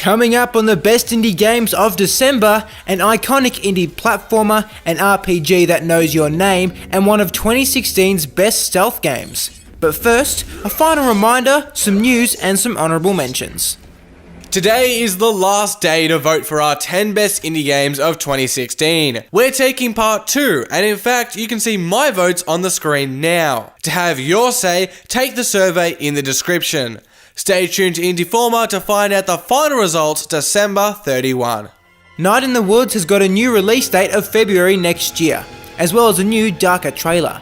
Coming up on the best indie games of December, an iconic indie platformer, an RPG that knows your name, and one of 2016's best stealth games. But first, a final reminder, some news and some honourable mentions. Today is the last day to vote for our 10 best indie games of 2016. We're taking part 2, and in fact, you can see my votes on the screen now. To have your say, take the survey in the description. Stay tuned to Indieformer to find out the final results December 31. Night in the Woods has got a new release date of February next year, as well as a new darker trailer.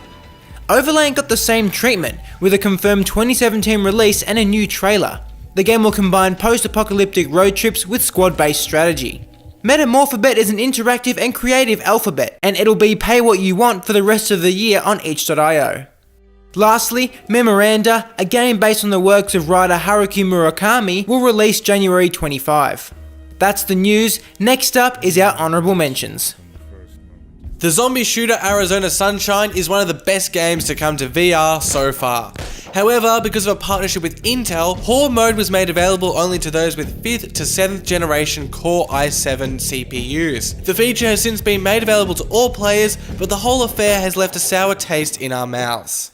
Overland got the same treatment, with a confirmed 2017 release and a new trailer. The game will combine post-apocalyptic road trips with squad-based strategy. Metamorphobet is an interactive and creative alphabet, and it'll be pay what you want for the rest of the year on itch.io. Lastly, Memoranda, a game based on the works of writer Haruki Murakami, will release January 25. That's the news. Next up is our honourable mentions. The zombie shooter Arizona Sunshine is one of the best games to come to VR so far. However, because of a partnership with Intel, Horde mode was made available only to those with 5th to 7th generation Core i7 CPUs. The feature has since been made available to all players, but the whole affair has left a sour taste in our mouths.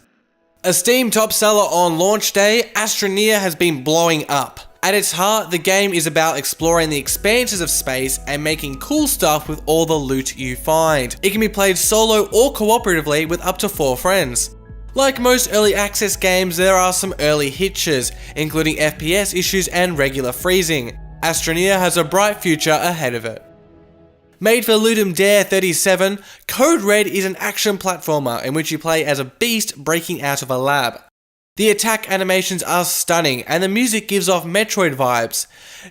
A Steam top seller on launch day, Astroneer has been blowing up. At its heart, the game is about exploring the expanses of space and making cool stuff with all the loot you find. It can be played solo or cooperatively with up to 4 friends. Like most early access games, there are some early hitches, including FPS issues and regular freezing. Astroneer has a bright future ahead of it. Made for Ludum Dare 37, Code Red is an action platformer in which you play as a beast breaking out of a lab. The attack animations are stunning and the music gives off Metroid vibes.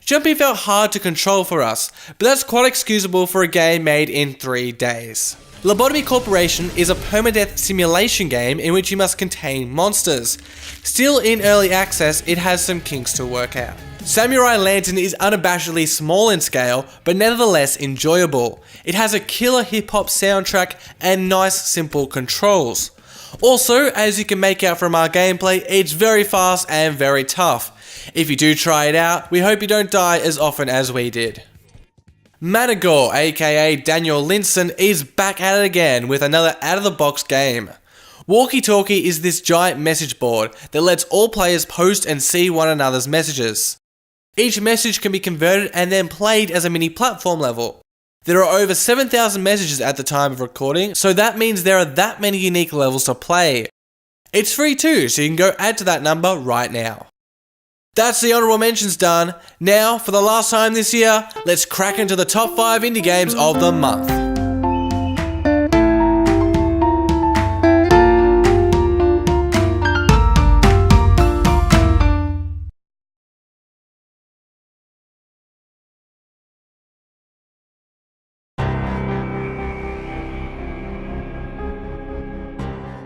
Jumping felt hard to control for us, but that's quite excusable for a game made in 3 days. Lobotomy Corporation is a permadeath simulation game in which you must contain monsters. Still in early access, it has some kinks to work out. Samurai Lantern is unabashedly small in scale, but nevertheless enjoyable. It has a killer hip-hop soundtrack and nice simple controls. Also, as you can make out from our gameplay, it's very fast and very tough. If you do try it out, we hope you don't die as often as we did. Manigore, aka Daniel Linson, is back at it again with another out-of-the-box game. Walkie Talkie is this giant message board that lets all players post and see one another's messages. Each message can be converted and then played as a mini platform level. There are over 7,000 messages at the time of recording, so that means there are that many unique levels to play. It's free too, so you can go add to that number right now. That's the honourable mentions done. Now, for the last time this year, let's crack into the top 5 indie games of the month.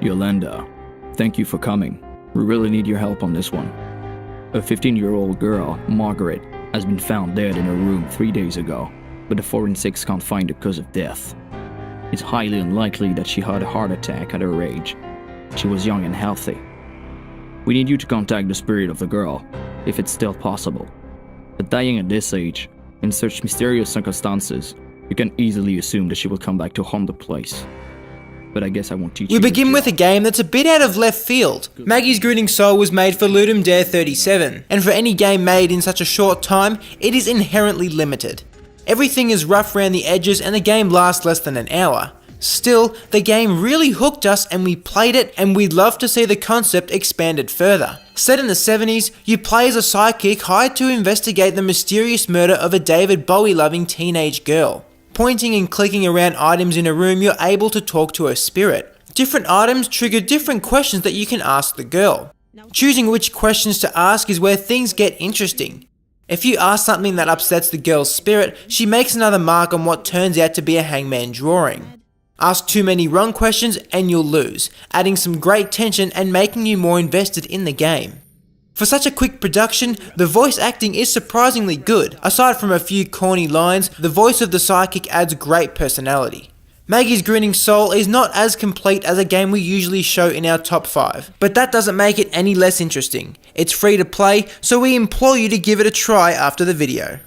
Yolanda, thank you for coming. We really need your help on this one. A 15-year-old girl, Margaret, has been found dead in her room 3 days ago, but the forensics can't find the cause of death. It's highly unlikely that she had a heart attack at her age. She was young and healthy. We need you to contact the spirit of the girl, if it's still possible. But dying at this age, in such mysterious circumstances, you can easily assume that she will come back to haunt the place. But I guess I won't teach you. We begin with a game that's a bit out of left field. Maggie's Grinning Soul was made for Ludum Dare 37, and for any game made in such a short time, it is inherently limited. Everything is rough around the edges and the game lasts less than an hour. Still, the game really hooked us and we played it, and we'd love to see the concept expanded further. Set in the 70s, you play as a psychic hired to investigate the mysterious murder of a David Bowie-loving teenage girl. Pointing and clicking around items in a room, you're able to talk to her spirit. Different items trigger different questions that you can ask the girl. Choosing which questions to ask is where things get interesting. If you ask something that upsets the girl's spirit, she makes another mark on what turns out to be a hangman drawing. Ask too many wrong questions and you'll lose, adding some great tension and making you more invested in the game. For such a quick production, the voice acting is surprisingly good. Aside from a few corny lines, the voice of the psychic adds great personality. Maggie's Grinning Soul is not as complete as a game we usually show in our top 5, but that doesn't make it any less interesting. It's free to play, so we implore you to give it a try after the video.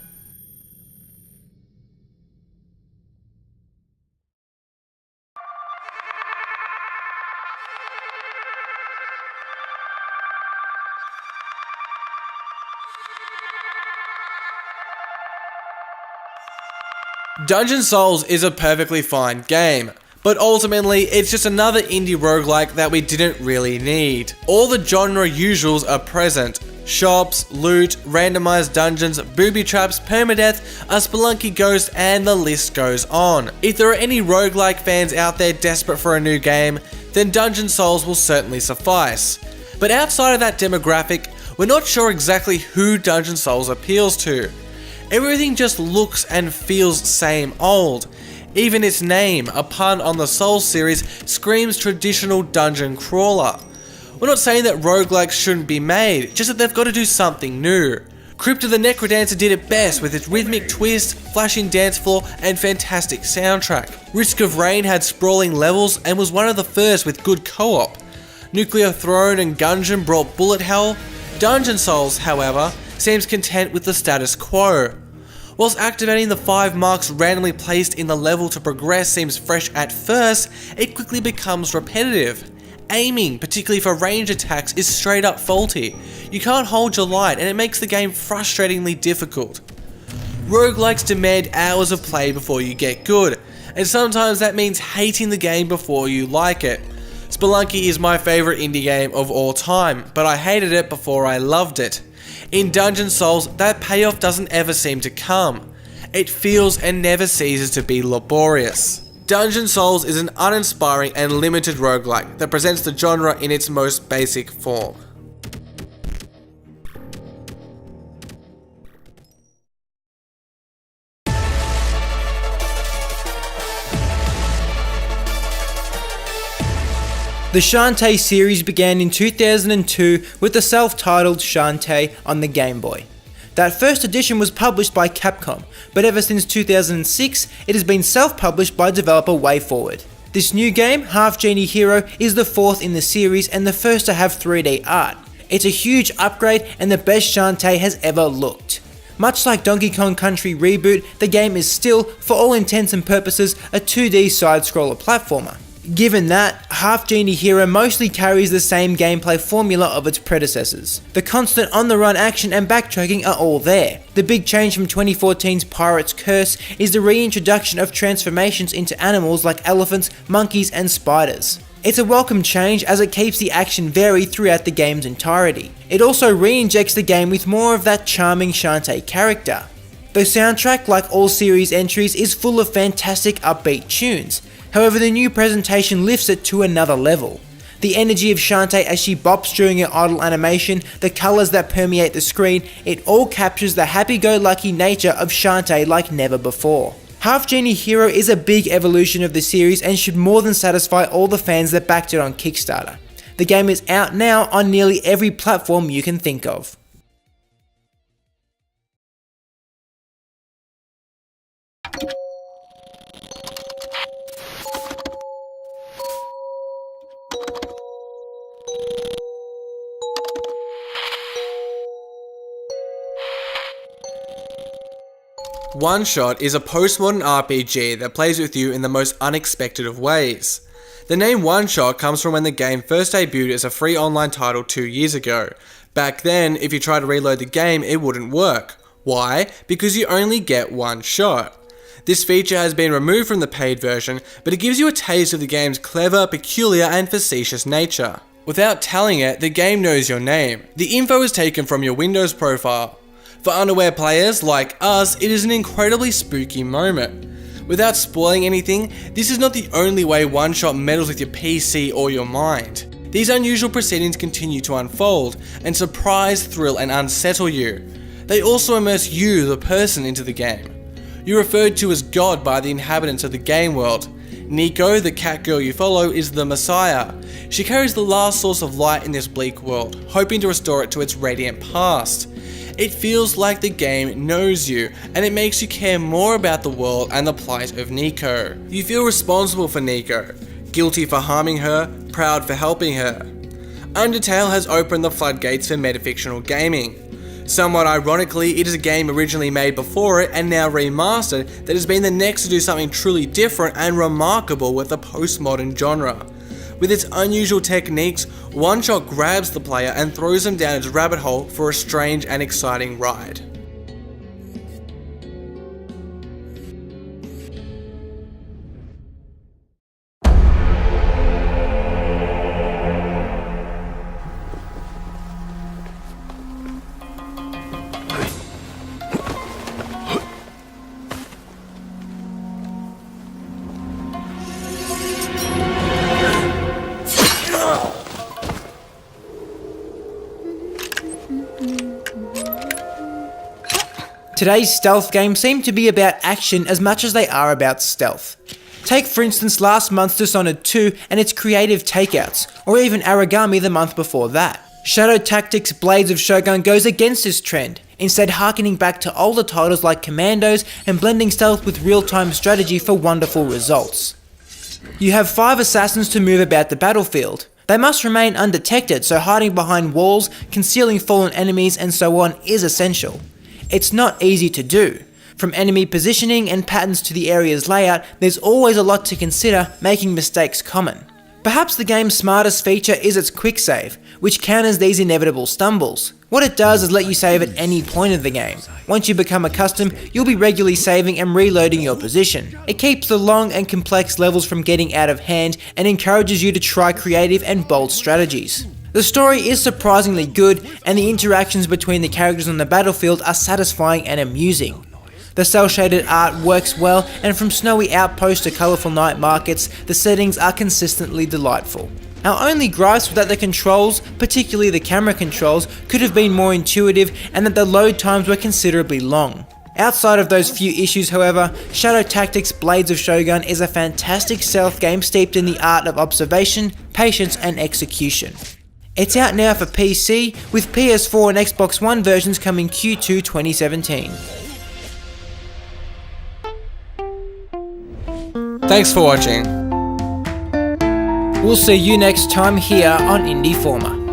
Dungeon Souls is a perfectly fine game, but ultimately it's just another indie roguelike that we didn't really need. All the genre usuals are present. Shops, loot, randomized dungeons, booby traps, permadeath, a spelunky ghost, and the list goes on. If there are any roguelike fans out there desperate for a new game, then Dungeon Souls will certainly suffice. But outside of that demographic, we're not sure exactly who Dungeon Souls appeals to. Everything just looks and feels same old. Even its name, a pun on the Souls series, screams traditional dungeon crawler. We're not saying that roguelikes shouldn't be made, just that they've got to do something new. Crypto the Necrodancer did it best with its rhythmic twist, flashing dance floor, and fantastic soundtrack. Risk of Rain had sprawling levels and was one of the first with good co-op. Nuclear Throne and Gungeon brought bullet hell. Dungeon Souls, however, seems content with the status quo. Whilst activating the 5 marks randomly placed in the level to progress seems fresh at first, it quickly becomes repetitive. Aiming, particularly for range attacks, is straight up faulty. You can't hold your light and it makes the game frustratingly difficult. Roguelikes demand hours of play before you get good, and sometimes that means hating the game before you like it. Spelunky is my favourite indie game of all time, but I hated it before I loved it. In Dungeon Souls, that payoff doesn't ever seem to come. It feels and never ceases to be laborious. Dungeon Souls is an uninspiring and limited roguelike that presents the genre in its most basic form. The Shantae series began in 2002 with the self-titled Shantae on the Game Boy. That first edition was published by Capcom, but ever since 2006, it has been self-published by developer WayForward. This new game, Half Genie Hero, is the 4th in the series and the first to have 3D art. It's a huge upgrade and the best Shantae has ever looked. Much like Donkey Kong Country Reboot, the game is still, for all intents and purposes, a 2D side-scroller platformer. Given that, Half Genie Hero mostly carries the same gameplay formula of its predecessors. The constant on-the-run action and backtracking are all there. The big change from 2014's Pirate's Curse is the reintroduction of transformations into animals like elephants, monkeys, and spiders. It's a welcome change as it keeps the action varied throughout the game's entirety. It also re-injects the game with more of that charming Shantae character. The soundtrack, like all series entries, is full of fantastic upbeat tunes. However, the new presentation lifts it to another level. The energy of Shantae as she bops during her idle animation, the colours that permeate the screen, it all captures the happy-go-lucky nature of Shantae like never before. Half Genie Hero is a big evolution of the series and should more than satisfy all the fans that backed it on Kickstarter. The game is out now on nearly every platform you can think of. One Shot is a postmodern RPG that plays with you in the most unexpected of ways. The name One Shot comes from when the game first debuted as a free online title 2 years ago. Back then, if you tried to reload the game, it wouldn't work. Why? Because you only get one shot. This feature has been removed from the paid version, but it gives you a taste of the game's clever, peculiar, and facetious nature. Without telling it, the game knows your name. The info is taken from your Windows profile. For unaware players like us, it is an incredibly spooky moment. Without spoiling anything, this is not the only way One Shot meddles with your PC or your mind. These unusual proceedings continue to unfold, and surprise, thrill, and unsettle you. They also immerse you, the person, into the game. You're referred to as God by the inhabitants of the game world. Nico, the cat girl you follow, is the Messiah. She carries the last source of light in this bleak world, hoping to restore it to its radiant past. It feels like the game knows you, and it makes you care more about the world and the plight of Nico. You feel responsible for Nico, guilty for harming her, proud for helping her. Undertale has opened the floodgates for metafictional gaming. Somewhat ironically, it is a game originally made before it and now remastered that has been the next to do something truly different and remarkable with the postmodern genre. With its unusual techniques, One Shot grabs the player and throws them down its rabbit hole for a strange and exciting ride. Today's stealth games seem to be about action as much as they are about stealth. Take for instance last month's Dishonored 2 and its creative takeouts, or even Aragami the month before that. Shadow Tactics Blades of Shogun goes against this trend, instead harkening back to older titles like Commandos and blending stealth with real-time strategy for wonderful results. You have 5 assassins to move about the battlefield. They must remain undetected, so hiding behind walls, concealing fallen enemies and so on is essential. It's not easy to do. From enemy positioning and patterns to the area's layout, there's always a lot to consider, making mistakes common. Perhaps the game's smartest feature is its quick save, which counters these inevitable stumbles. What it does is let you save at any point of the game. Once you become accustomed, you'll be regularly saving and reloading your position. It keeps the long and complex levels from getting out of hand and encourages you to try creative and bold strategies. The story is surprisingly good, and the interactions between the characters on the battlefield are satisfying and amusing. The cel-shaded art works well, and from snowy outposts to colourful night markets, the settings are consistently delightful. Our only gripes was that the controls, particularly the camera controls, could have been more intuitive and that the load times were considerably long. Outside of those few issues however, Shadow Tactics Blades of Shogun is a fantastic stealth game steeped in the art of observation, patience and execution. It's out now for PC, with PS4 and Xbox One versions coming Q2 2017. Thanks for watching. We'll see you next time here on Indie Former.